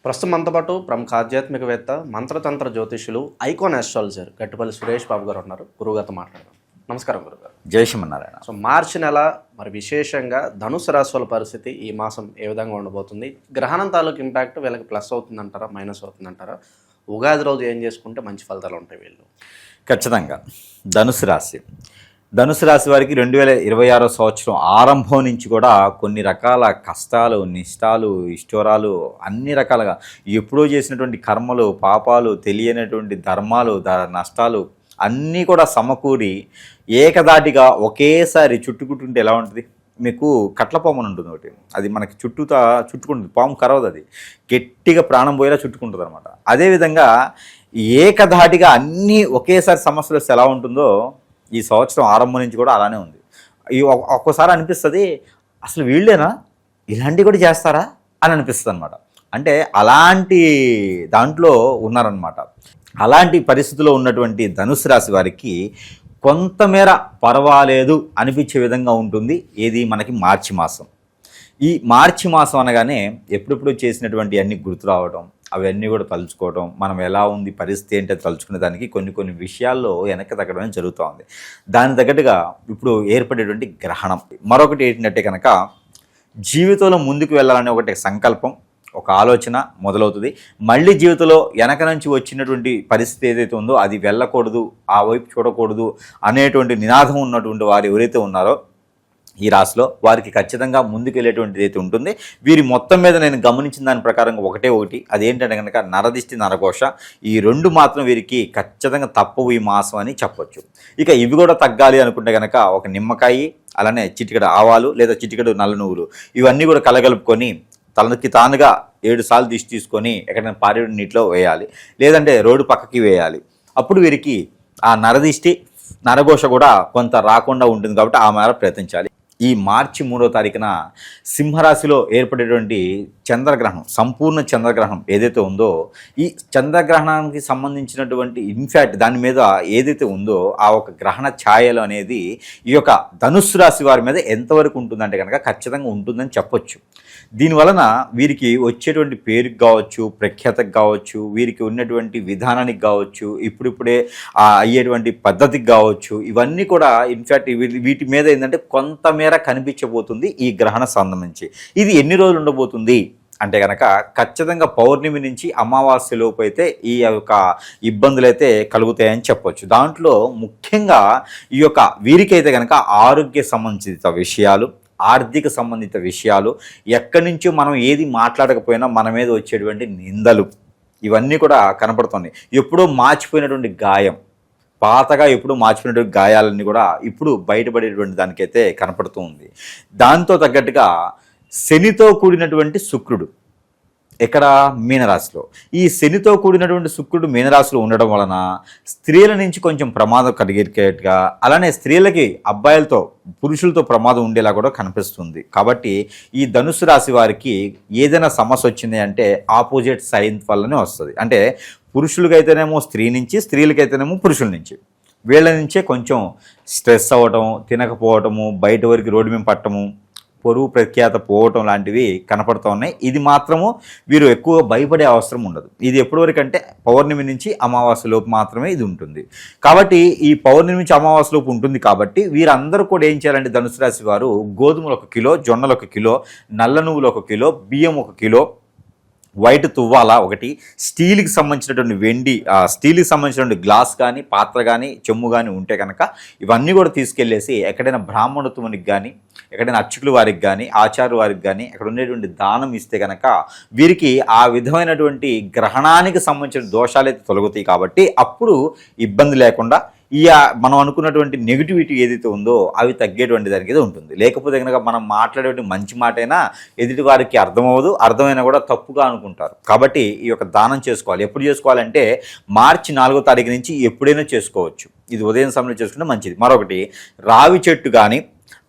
ప్రస్తుతం మనతో పాటు ప్రముఖ ఆధ్యాత్మికవేత్త మంత్రతంత్ర జ్యోతిష్యులు ఐకాన్ ఆస్ట్రాలజర్ గట్టిపల్లి సురేష్ బాబు గారు ఉన్నారు. గురువుగారితో మాట్లాడదాం. నమస్కారం గురుగారు. జై శ్రీమన్నారాయణ. సో మార్చి నెల మరి విశేషంగా ధనుసు రాశి వాళ్ళ పరిస్థితి ఈ మాసం ఏ విధంగా ఉండబోతుంది? గ్రహణం తాలూకు ఇంపాక్ట్ వీళ్ళకి ప్లస్ అవుతుందంటారా, మైనస్ అవుతుందంటారా? ఉగాది రోజు ఏం చేసుకుంటే మంచి ఫలితాలు ఉంటాయి వీళ్ళు? ఖచ్చితంగా ధనుసు రాశి వారికి 2026 సంవత్సరం ఆరంభం నుంచి కూడా కొన్ని రకాల కష్టాలు, నిష్టాలు, ఇష్టోరాలు, అన్ని రకాలుగా ఎప్పుడో చేసినటువంటి కర్మలు, పాపాలు, తెలియనటువంటి ధర్మాలు, నష్టాలు అన్నీ కూడా సమకూరి ఏకదాటిగా ఒకేసారి చుట్టుకుంటుంటే ఎలా ఉంటుంది? మీకు కట్లపాము అని ఉంటుంది ఒకటి, అది మనకి చుట్టుకుంటుంది. పాము కరవదు, అది గట్టిగా ప్రాణం పోయేలా చుట్టుకుంటుంది అనమాట. అదేవిధంగా ఏకధాటిగా అన్నీ ఒకేసారి సమస్యలు వస్తే ఎలా ఉంటుందో ఈ సంవత్సరం ఆరంభం నుంచి కూడా అలానే ఉంది. ఒక్కోసారి అనిపిస్తుంది, అసలు వీళ్ళేనా ఇలాంటివి కూడా చేస్తారా అని అనిపిస్తుంది అనమాట. అంటే అలాంటి దాంట్లో ఉన్నారనమాట. అలాంటి పరిస్థితుల్లో ఉన్నటువంటి ధనుసు రాశి వారికి కొంతమేర పర్వాలేదు అనిపించే విధంగా ఉంటుంది. ఏది మనకి మార్చి మాసం. ఈ మార్చి మాసం అనగానే ఎప్పుడెప్పుడు చేసినటువంటి అన్ని గుర్తు రావడం, అవన్నీ కూడా తలుచుకోవడం, మనం ఎలా ఉంది పరిస్థితి ఏంటో తలుచుకునే దానికి కొన్ని విషయాల్లో వెనక్కి తగ్గడం జరుగుతూ ఉంది. దాని తగ్గట్టుగా ఇప్పుడు ఏర్పడేటువంటి గ్రహణం. మరొకటి ఏంటంటే కనుక జీవితంలో ముందుకు వెళ్ళాలనే ఒకటి సంకల్పం, ఒక ఆలోచన మొదలవుతుంది. మళ్ళీ జీవితంలో వెనక నుంచి వచ్చినటువంటి పరిస్థితి ఏదైతే ఉందో అది వెళ్ళకూడదు, ఆ వైపు చూడకూడదు అనేటువంటి నినాదం ఉన్నటువంటి వారు ఎవరైతే ఉన్నారో ఈ రాశిలో వారికి ఖచ్చితంగా ముందుకు వెళ్ళేటువంటిది అయితే ఉంటుంది. వీరి మొత్తం మీద నేను గమనించిన దాని ప్రకారం ఒకటి అదేంటంటే కనుక నరదిష్టి, నరఘోష, ఈ రెండు మాత్రం వీరికి ఖచ్చితంగా తప్పవు ఈ మాసం అని చెప్పొచ్చు. ఇక ఇవి కూడా తగ్గాలి అనుకుంటే కనుక ఒక నిమ్మకాయ, అలానే చిటికెడు ఆవాలు లేదా చిటికెడు నల్ల నువ్వులు, ఇవన్నీ కూడా కలగలుపుకొని తనకి తానుగా 7 సార్లు దిష్టి తీసుకొని ఎక్కడైనా పారేడు నీటిలో వేయాలి, లేదంటే రోడ్డు పక్కకి వేయాలి. అప్పుడు వీరికి ఆ నరదిష్టి, నరఘోష కూడా కొంత రాకుండా ఉంటుంది. కాబట్టి ఆ మేర ప్రయత్నించాలి. ఈ మార్చి 3వ తారీఖున సింహరాశిలో ఏర్పడేటువంటి చంద్రగ్రహణం, సంపూర్ణ చంద్రగ్రహణం ఏదైతే ఉందో, ఈ చంద్రగ్రహణానికి సంబంధించినటువంటి ఇన్ఫ్యాక్ట్ దాని మీద ఏదైతే ఉందో ఆ ఒక గ్రహణ ఛాయలు అనేది ఈ యొక్క ధనుస్సు రాశి వారి మీద ఎంతవరకు ఉంటుందంటే కనుక ఖచ్చితంగా ఉంటుందని చెప్పొచ్చు. దీనివలన వీరికి వచ్చేటువంటి పేరుకి కావచ్చు, ప్రఖ్యాతకు కావచ్చు, వీరికి ఉన్నటువంటి విధానానికి కావచ్చు, ఇప్పుడిప్పుడే అయ్యేటువంటి పద్ధతికి కావచ్చు, ఇవన్నీ కూడా ఇన్ఫ్యాక్ట్ వీటి మీద ఏంటంటే కొంతమేర కనిపించబోతుంది ఈ గ్రహణ సంబంధించి. ఇది ఎన్ని రోజులు ఉండబోతుంది అంటే కనుక ఖచ్చితంగా పౌర్ణమి నుంచి అమావాస్య లోపు అయితే ఈ యొక్క ఇబ్బందులు అయితే కలుగుతాయని చెప్పొచ్చు. దాంట్లో ముఖ్యంగా ఈ యొక్క వీరికైతే కనుక ఆరోగ్య సంబంధిత విషయాలు, ఆర్థిక సంబంధిత విషయాలు, ఎక్కడి నుంచో మనం ఏది మాట్లాడకపోయినా మన మీద వచ్చేటువంటి నిందలు, ఇవన్నీ కూడా కనపడుతున్నాయి. ఎప్పుడో మార్చిపోయినటువంటి గాయం, పాతగా ఎప్పుడు మార్చిపోయినటువంటి గాయాలన్నీ కూడా ఇప్పుడు బయటపడేటువంటి దానికైతే కనపడుతూ ఉంది. దాంతో తగ్గట్టుగా శనితో కూడినటువంటి శుక్రుడు ఎక్కడ మీనరాశిలో, ఈ శనితో కూడినటువంటి శుక్రుడు మీనరాశిలో ఉండడం వలన స్త్రీల నుంచి కొంచెం ప్రమాదం కలిగేట్టుగా, అలానే స్త్రీలకి అబ్బాయిలతో, పురుషులతో ప్రమాదం ఉండేలా కూడా కనిపిస్తుంది. కాబట్టి ఈ ధనుసు రాశి వారికి ఏదైనా సమస్య వచ్చింది అంటే ఆపోజిట్ సైన్ వల్లనే వస్తుంది. అంటే పురుషులకైతేనేమో స్త్రీ నుంచి, స్త్రీలకైతేనేమో పురుషుల నుంచి. వీళ్ళ నుంచే కొంచెం స్ట్రెస్ అవ్వటం, తినకపోవటము, బయట వరకు రోడ్డు మీద పట్టము, పొరుగు ప్రఖ్యాత పోవటం లాంటివి కనపడుతూ ఉన్నాయి. ఇది మాత్రము వీరు ఎక్కువ భయపడే అవసరం ఉండదు. ఇది ఎప్పటివరకు అంటే పౌర్ణమి నుంచి అమావాస్య లోపు మాత్రమే ఇది ఉంటుంది. కాబట్టి ఈ పౌర్ణమి నుంచి అమావాస్య లోపు ఉంటుంది. కాబట్టి వీరందరూ కూడా ఏం చేయాలంటే ధనుసు రాశి వారు గోధుమలు 1 కిలో, జొన్నలు 1 కిలో, నల్ల నువ్వులు 1 కిలో, బియ్యం 1 కిలో, వైట్ తువ్వాల 1, స్టీల్కి సంబంధించినటువంటి వెండి, స్టీల్కి సంబంధించినటువంటి గ్లాస్ కానీ, పాత్ర కానీ, చెమ్ము కానీ ఉంటే కనుక ఇవన్నీ కూడా తీసుకెళ్ళేసి ఎక్కడైనా బ్రాహ్మణత్వానికి కానీ, ఎక్కడైనా అర్చకుల వారికి కానీ, ఆచార్య వారికి కానీ అక్కడ ఉండేటువంటి దానం ఇస్తే కనుక వీరికి ఆ విధమైనటువంటి గ్రహణానికి సంబంధించిన దోషాలైతే తొలగుతాయి. కాబట్టి అప్పుడు ఇబ్బంది లేకుండా ఈ మనం అనుకున్నటువంటి నెగిటివిటీ ఏదైతే ఉందో అవి తగ్గేటువంటి దానికి ఉంటుంది. లేకపోతే కనుక మనం మాట్లాడేటువంటి మంచి మాటైనా ఎదుటి వారికి అర్థమవ్వదు, అర్థమైనా కూడా తప్పుగా అనుకుంటారు. కాబట్టి ఈ యొక్క దానం చేసుకోవాలి. ఎప్పుడు చేసుకోవాలంటే మార్చి 4వ తారీఖు నుంచి ఎప్పుడైనా చేసుకోవచ్చు. ఇది ఉదయం సమయంలో చేసుకుంటే మంచిది. మరొకటి రావి చెట్టు కానీ,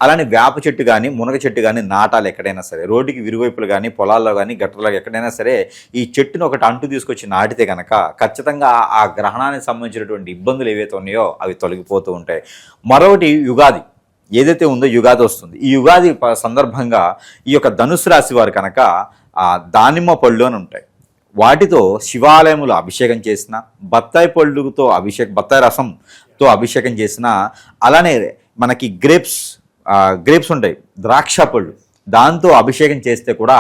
అలానే వేప చెట్టు కానీ, మునగ చెట్టు కానీ నాటాలి. ఎక్కడైనా సరే రోడ్డుకి విరువైపులు కానీ, పొలాల్లో కానీ, గట్టర్లో ఎక్కడైనా సరే ఈ చెట్టును ఒకటి అంటు తీసుకొచ్చి నాటితే కనుక ఖచ్చితంగా ఆ గ్రహణానికి సంబంధించినటువంటి ఇబ్బందులు ఏవైతే ఉన్నాయో అవి తొలగిపోతూ ఉంటాయి. మరొకటి యుగాది ఏదైతే ఉందో యుగాది వస్తుంది. ఈ యుగాది సందర్భంగా ఈ యొక్క ధనుసు రాశి వారు కనుక దానిమ్మ పళ్ళు అని ఉంటాయి, వాటితో శివాలయములో అభిషేకం చేసిన, బత్తాయి పళ్ళుతో బత్తాయి రసంతో అభిషేకం చేసిన, అలానే మనకి గ్రేప్స్ ఉంటాయి, ద్రాక్ష పళ్ళు, దాంతో అభిషేకం చేస్తే కూడా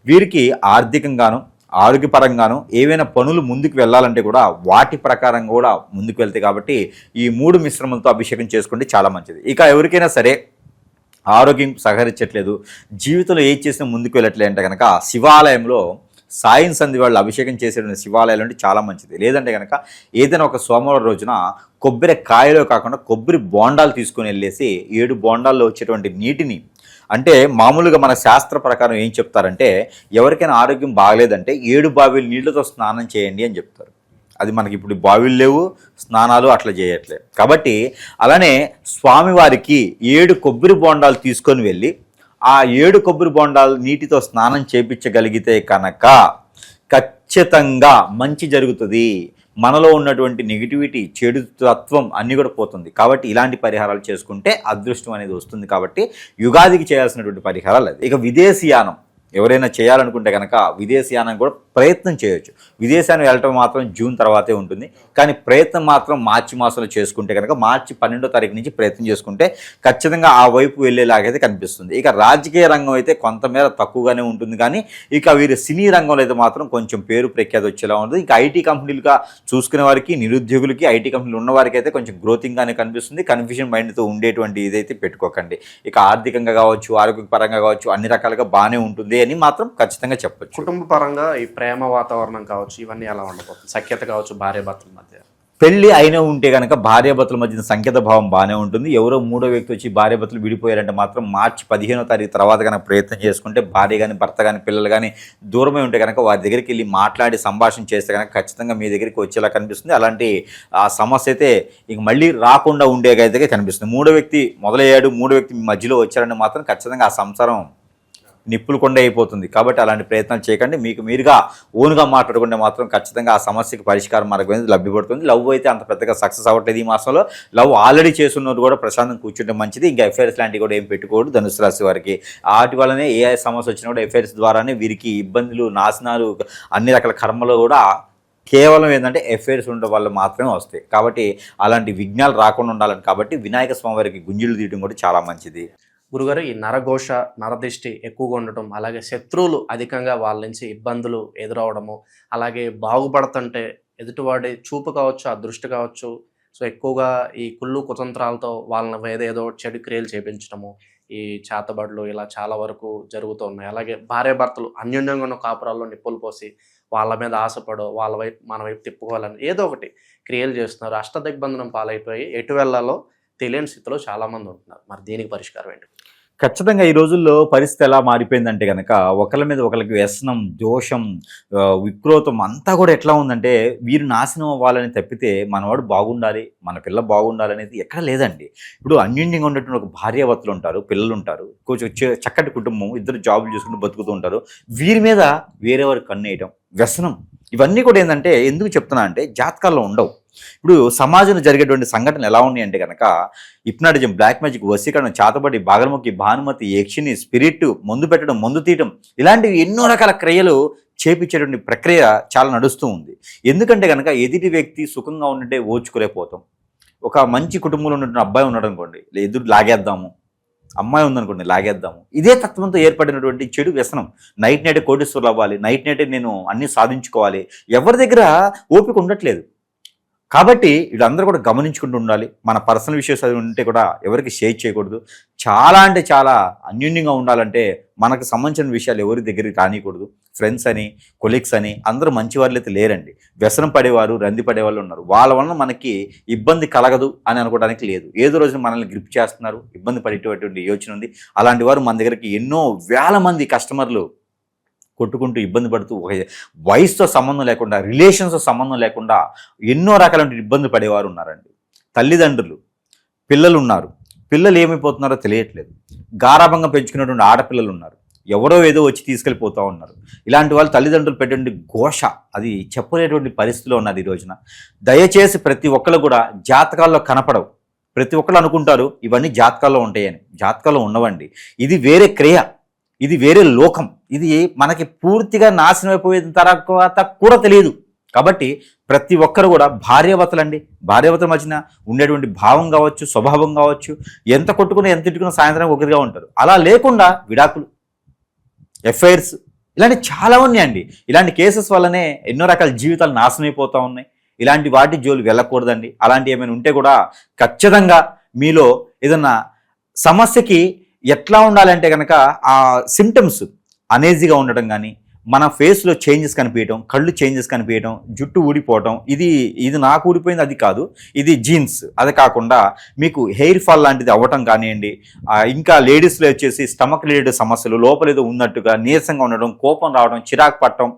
వీరికి ఆర్థికంగాను ఆరోగ్యపరంగాను ఏవైనా పనులు ముందుకు వెళ్ళాలంటే కూడా వాటి ప్రకారం కూడా ముందుకు వెళ్తాయి. కాబట్టి ఈ 3 మిశ్రమంతో అభిషేకం చేసుకుంటే చాలా మంచిది. ఇక ఎవరికైనా సరే ఆరోగ్యం సహకరించట్లేదు, జీవితంలో ఏది చేసినా ముందుకు వెళ్ళట్లేదు అంటే కనుక శివాలయంలో సాయం సంధి వాళ్ళు అభిషేకం చేసే శివాలయాలు అంటే చాలా మంచిది. లేదంటే కనుక ఏదైనా ఒక సోమవారం రోజున కొబ్బరి కాయలో కాకుండా కొబ్బరి బోండాలు తీసుకొని వెళ్ళేసి 7 బోండాల్లో వచ్చేటువంటి నీటిని, అంటే మామూలుగా మన శాస్త్ర ప్రకారం ఏం చెప్తారంటే ఎవరికైనా ఆరోగ్యం బాగలేదంటే 7 బావిల నీళ్లతో స్నానం చేయండి అని చెప్తారు. అది మనకి ఇప్పుడు బావిలు లేవు, స్నానాలు అట్లా చేయట్లేదు. కాబట్టి అలానే స్వామివారికి 7 కొబ్బరి బోండాలు తీసుకొని వెళ్ళి ఆ 7 కొబ్బరి బోండాలు నీటితో స్నానం చేయించగలిగితే కనుక ఖచ్చితంగా మంచి జరుగుతుంది. మనలో ఉన్నటువంటి నెగిటివిటీ, చెడు తత్వం అన్నీ కూడా పోతుంది. కాబట్టి ఇలాంటి పరిహారాలు చేసుకుంటే అదృష్టం అనేది వస్తుంది. కాబట్టి యుగాదికి చేయాల్సినటువంటి పరిహారాలు అది. ఇక విదేశీయానం ఎవరైనా చేయాలనుకుంటే కనుక విదేశీయానం కూడా ప్రయత్నం చేయొచ్చు. విదేశానికి వెళ్ళటం మాత్రం జూన్ తర్వాతే ఉంటుంది, కానీ ప్రయత్నం మాత్రం మార్చి మాసంలో చేసుకుంటే కనుక మార్చి 12వ తారీఖు నుంచి ప్రయత్నం చేసుకుంటే ఖచ్చితంగా ఆ వైపు వెళ్ళేలాగైతే కనిపిస్తుంది. ఇక రాజకీయ రంగం అయితే కొంతమేర తక్కువగానే ఉంటుంది, కానీ ఇక వీరు సినీ రంగంలో అయితే మాత్రం కొంచెం పేరు ప్రఖ్యాతి వచ్చేలా ఉంటుంది. ఇక ఐటీ కంపెనీలుగా చూసుకునే వారికి, నిరుద్యోగులకి, ఐటీ కంపెనీలు ఉన్న వారికి అయితే కొంచెం గ్రోతింగ్గానే కనిపిస్తుంది. కన్ఫ్యూజన్ మైండ్తో ఉండేటువంటి ఇదైతే పెట్టుకోకండి. ఇక ఆర్థికంగా కావచ్చు, ఆరోగ్యపరంగా కావచ్చు, అన్ని రకాలుగా బాగానే ఉంటుంది అని మాత్రం ఖచ్చితంగా చెప్పొచ్చు. కుటుంబ పరంగా ఈ ప్రేమ వాతావరణం కావచ్చు, ఇవన్నీ ఎలా ఉండబోతుంది? సఖ్యత కావచ్చు భార్యాభర్తల మధ్య, పెళ్లి అయినా ఉంటే కనుక భార్యాభర్తల మధ్య సంకేత భావం బాగానే ఉంటుంది. ఎవరో 3వ వ్యక్తి వచ్చి భార్యాభర్తలు విడిపోయారంటే మాత్రం మార్చి 15వ తారీఖు తర్వాత కనుక ప్రయత్నం చేసుకుంటే భార్య కానీ, భర్త కానీ, పిల్లలు కానీ దూరమై ఉంటే కనుక వారి దగ్గరికి వెళ్ళి మాట్లాడి సంభాషణ చేస్తే కనుక ఖచ్చితంగా మీ దగ్గరికి వచ్చేలా కనిపిస్తుంది. అలాంటి ఆ సమస్య అయితే ఇంక మళ్ళీ రాకుండా ఉండేగైతే కనిపిస్తుంది. 3వ వ్యక్తి మొదలయ్యాడు, 3వ వ్యక్తి మీ మధ్యలో వచ్చారంటే మాత్రం ఖచ్చితంగా ఆ సంసారం నిప్పులు కొండ అయిపోతుంది. కాబట్టి అలాంటి ప్రయత్నాలు చేయకండి. మీకు మీరుగా ఓన్గా మాట్లాడుకుంటే మాత్రం ఖచ్చితంగా ఆ సమస్యకు పరిష్కారం మార్గం అనేది లభ్యపడుతుంది. లవ్ అయితే అంత పెద్దగా సక్సెస్ అవ్వట్లేదు ఈ మాసంలో. లవ్ ఆల్రెడీ చేస్తున్నది కూడా ప్రశాంతం కూర్చుంటే మంచిది. ఇంకా ఎఫ్ఐఆర్స్ లాంటివి కూడా ఏం పెట్టుకోవద్దు ధనుసు రాశి వారికి. వాటి వల్లనే ఏ సమస్య వచ్చినా కూడా ఎఫ్ఐఆర్స్ ద్వారానే వీరికి ఇబ్బందులు, నాశనాలు, అన్ని రకాల కర్మలు కూడా కేవలం ఏంటంటే ఎఫ్ఐఆర్స్ ఉండడం వల్ల మాత్రమే వస్తాయి. కాబట్టి అలాంటి విఘ్నాలు రాకుండా ఉండాలని కాబట్టి వినాయక స్వామి వారికి గుంజులు తీయడం కూడా చాలా మంచిది. గురుగారు, ఈ నరఘోష, నరదిష్టి ఎక్కువగా ఉండటం, అలాగే శత్రువులు అధికంగా వాళ్ళ నుంచి ఇబ్బందులు ఎదురవడము, అలాగే బాగుపడుతుంటే ఎదుటివాడి చూపు కావచ్చు, ఆ దృష్టి కావచ్చు, సో ఎక్కువగా ఈ కుళ్ళు కుతంత్రాలతో వాళ్ళని ఏదో చెడు క్రియలు చేపించడము, ఈ చేతబడులు ఇలా చాలా వరకు జరుగుతూ ఉన్నాయి. అలాగే భార్యాభర్తలు అన్యోన్యంగా ఉన్న కాపురాల్లో నిప్పులు పోసి వాళ్ళ మీద ఆశపడో, వాళ్ళ వైపు మన వైపు తిప్పుకోవాలని ఏదో ఒకటి క్రియలు చేస్తున్నారు. అష్టదిగ్బంధనం పాలైపోయి ఎటు వెళ్ళాలో తెలియని స్థితిలో చాలామంది ఉంటున్నారు. మరి దీనికి పరిష్కారం ఏంటి? ఖచ్చితంగా ఈ రోజుల్లో పరిస్థితి ఎలా మారిపోయిందంటే కనుక ఒకరి మీద ఒకరికి వ్యసనం, దోషం, విక్రోధం అంతా కూడా ఎట్లా ఉందంటే వీరు నాశనం అవ్వాలని తప్పితే మనవాడు బాగుండాలి, మన పిల్ల బాగుండాలి అనేది ఎక్కడ లేదండి. ఇప్పుడు అన్యోన్యంగా ఉన్నటువంటి ఒక భార్యాభర్తలు ఉంటారు, పిల్లలు ఉంటారు, కొంచెం చక్కటి కుటుంబం, ఇద్దరు జాబులు చేసుకుంటూ బతుకుతూ ఉంటారు. వీరి మీద వేరే వారికి కన్నేయటం, వ్యసనం, ఇవన్నీ కూడా ఏంటంటే ఎందుకు చెప్తున్నా అంటే జాతకాల్లో ఉండవు. ఇప్పుడు సమాజంలో జరిగేటువంటి సంఘటనలు ఎలా ఉన్నాయి అంటే కనుక హిప్నాటిజం, బ్లాక్ మ్యాజిక్, వశీకరణ, చాతబడి, బాగలముఖి, భానుమతి, యక్షిని, స్పిరిట్, మందు పెట్టడం, మందు తీయటం, ఇలాంటివి ఎన్నో రకాల క్రియలు చేపించేటువంటి ప్రక్రియ చాలా నడుస్తూ ఉంది. ఎందుకంటే కనుక ఎదుటి వ్యక్తి సుఖంగా ఉంటే ఓర్చుకోలేకపోతాం. ఒక మంచి కుటుంబంలో ఉన్నటువంటి అబ్బాయి ఉన్నాడు అనుకోండి, ఎదురు లాగేద్దాము, అమ్మాయి ఉందనుకోండి లాగేద్దాము. ఇదే తత్వంతో ఏర్పడినటువంటి చెడు వ్యసనం. నైట్ నైటే కోటీశ్వరులు అవ్వాలి, నైట్ నైటే నేను అన్నీ సాధించుకోవాలి, ఎవరి దగ్గర ఓపిక ఉండట్లేదు. కాబట్టి వీళ్ళందరూ కూడా గమనించుకుంటూ ఉండాలి. మన పర్సనల్ విషయాలు అది ఉంటే కూడా ఎవరికి షేర్ చేయకూడదు. చాలా అంటే చాలా అన్యోన్యంగా ఉండాలంటే మనకు సంబంధించిన విషయాలు ఎవరి దగ్గరికి రానియకూడదు. ఫ్రెండ్స్ అని, కొలీగ్స్ అని అందరూ మంచి వాళ్ళు అయితే లేరండి. వ్యసనం పడేవారు, రంది పడేవాళ్ళు ఉన్నారు. వాళ్ళ వలన మనకి ఇబ్బంది కలగదు అని అనుకోవడానికి లేదు. ఏదో రోజున మనల్ని గ్రిప్ చేస్తున్నారు, ఇబ్బంది పడేటటువంటి యోచన ఉంది. అలాంటి వారు మన దగ్గరికి ఎన్నో వేల మంది కస్టమర్లు కొట్టుకుంటూ ఇబ్బంది పడుతూ వయసుతో సంబంధం లేకుండా, రిలేషన్స్తో సంబంధం లేకుండా ఎన్నో రకాల ఇబ్బంది పడేవారు ఉన్నారండి. తల్లిదండ్రులు, పిల్లలు ఉన్నారు, పిల్లలు ఏమైపోతున్నారో తెలియట్లేదు. గారాభంగా పెంచుకున్నటువంటి ఆడపిల్లలు ఉన్నారు, ఎవరో ఏదో వచ్చి తీసుకెళ్ళిపోతూ ఉన్నారు. ఇలాంటి వాళ్ళు తల్లిదండ్రులు పెట్టినటువంటి ఘోష అది చెప్పలేటువంటి పరిస్థితిలో ఉన్నది ఈ రోజున. దయచేసి ప్రతి ఒక్కరు కూడా జాతకాల్లో కనపడవు. ప్రతి ఒక్కరు అనుకుంటారు ఇవన్నీ జాతకాల్లో ఉంటాయని. జాతకాల్లో ఉండవండి. ఇది వేరే క్రియ, ఇది వేరే లోకం. ఇది మనకి పూర్తిగా నాశనం అయిపోయిన తర్వాత కూడా తెలియదు. కాబట్టి ప్రతి ఒక్కరు కూడా భార్యాభర్తలండి, భార్యాభర్తల మధ్యన ఉండేటువంటి భావం కావచ్చు, స్వభావం కావచ్చు, ఎంత కొట్టుకున్నా ఎంత తిట్టుకున్నా సాయంత్రం ఒకరిగా ఉంటారు. అలా లేకుండా విడాకులు, ఎఫ్ఐఆర్స్ ఇలాంటి చాలా ఉన్నాయండి. ఇలాంటి కేసెస్ వల్లనే ఎన్నో రకాల జీవితాలు నాశనం అయిపోతూ ఉన్నాయి. ఇలాంటి వాటి జోలు వెళ్ళకూడదండి. అలాంటి ఏమైనా ఉంటే కూడా ఖచ్చితంగా మీలో ఏదన్నా సమస్యకి ఎట్లా ఉండాలంటే కనుక ఆ సిమ్టమ్స్ అనేజీగా ఉండటం కానీ, మన ఫేస్లో చేంజెస్ కనిపించడం, కళ్ళు చేంజెస్ కనిపించడం, జుట్టు ఊడిపోవటం, ఇది నాకు ఊడిపోయింది అది కాదు, ఇది జీన్స్, అది కాకుండా మీకు హెయిర్ ఫాల్ లాంటిది అవ్వటం కానివ్వండి, ఇంకా లేడీస్లో వచ్చేసి స్టమక్ రిలేటెడ్ సమస్యలు, లోపల ఏదో ఉన్నట్టుగా నీరసంగా ఉండడం, కోపం రావడం, చిరాకు పట్టడం,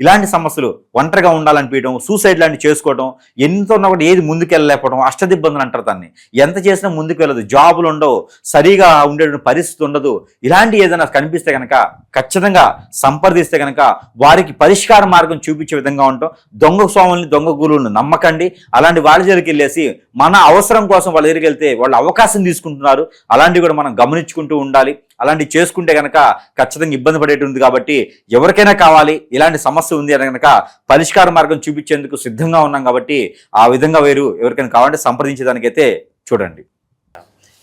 ఇలాంటి సమస్యలు, ఒంటరిగా ఉండాలనిపించడం, సూసైడ్ లాంటివి చేసుకోవడం, ఎంతో ఉన్న కూడా ఏది ముందుకెళ్ళలేకపోవడం, అష్టదిబ్బందులు అంటారు దాన్ని. ఎంత చేసినా ముందుకు వెళ్ళదు, జాబులు ఉండవు, సరిగా ఉండే పరిస్థితి ఉండదు. ఇలాంటి ఏదైనా కనిపిస్తే కనుక ఖచ్చితంగా సంప్రదిస్తే కనుక వారికి పరిష్కార మార్గం చూపించే విధంగా ఉంటాం. దొంగ స్వాముల్ని, దొంగ గురువులను నమ్మకండి. అలాంటి వాళ్ళ దగ్గరికి వెళ్ళేసి మన అవసరం కోసం వాళ్ళ దగ్గరికి వెళ్తే వాళ్ళు అవకాశం తీసుకుంటున్నారు. అలాంటివి కూడా మనం గమనించుకుంటూ ఉండాలి. అలాంటివి చేసుకుంటే కనుక ఖచ్చితంగా ఇబ్బంది పడేటుంది. కాబట్టి ఎవరికైనా కావాలి, ఇలాంటి సమస్య ఉంది అని కనుక పరిష్కార మార్గం చూపించేందుకు సిద్ధంగా ఉన్నాం. కాబట్టి ఆ విధంగా ఎవరికైనా కావాలంటే సంప్రదించేదానికైతే చూడండి.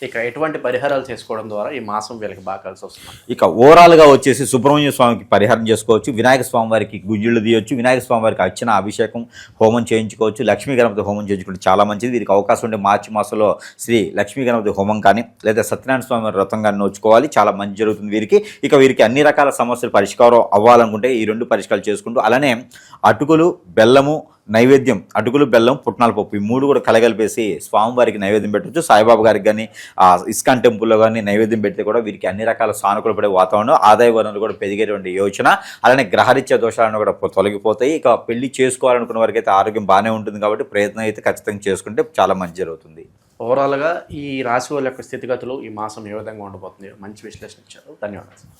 ఇక ఎటువంటి పరిహారాలు చేసుకోవడం ద్వారా ఈ మాసం వీళ్ళకి బాగా కలిసి వస్తుంది? ఇక ఓవరాల్గా వచ్చేసి సుబ్రహ్మణ్య స్వామికి పరిహారం చేసుకోవచ్చు, వినాయక స్వామి వారికి గుంజిళ్ళు తీయొచ్చు, వినాయక స్వామి వారికి అర్చన, అభిషేకం, హోమం చేయించుకోవచ్చు, లక్ష్మీ గణపతి హోమం చేయించుకుంటే చాలా మంచిది. వీరికి అవకాశం ఉంటే మార్చి మాసంలో శ్రీ లక్ష్మీ గణపతి హోమం కానీ లేదా సత్యనారాయణ స్వామి వారి వ్రతం కానీ నోచుకోవాలి, చాలా మంచి జరుగుతుంది వీరికి. ఇక వీరికి అన్ని రకాల సమస్యలు పరిష్కారం అవ్వాలనుకుంటే ఈ 2 పరిష్కారాలు చేసుకుంటూ, అలానే అటుకులు, బెల్లము నైవేద్యం, అటుకులు, బెల్లం, పుట్నాల పప్పు, ఈ 3 కూడా కలగలిపేసి స్వామివారికి నైవేద్యం పెట్టవచ్చు. సాయిబాబా గారికి కానీ ఇస్కాన్ టెంపుల్లో కానీ నైవేద్యం పెడితే కూడా వీరికి అన్ని రకాల సానుకూల పడే వాతావరణం, ఆదాయ వనరులు కూడా పెరిగేటువంటి యోచన, అలానే గ్రహరీత్యా దోషాలను కూడా తొలగిపోతాయి. ఇక పెళ్లి చేసుకోవాలనుకున్న వారికి అయితే ఆరోగ్యం బాగానే ఉంటుంది. కాబట్టి ప్రయత్నం అయితే ఖచ్చితంగా చేసుకుంటే చాలా మంచి జరుగుతుంది. ఓవరాల్గా ఈ రాశి వాళ్ళ యొక్క స్థితిగతులు ఈ మాసం ఏ విధంగా ఉండబోతుంది, మంచి విశ్లేషణ ఇచ్చారు. ధన్యవాదాలు.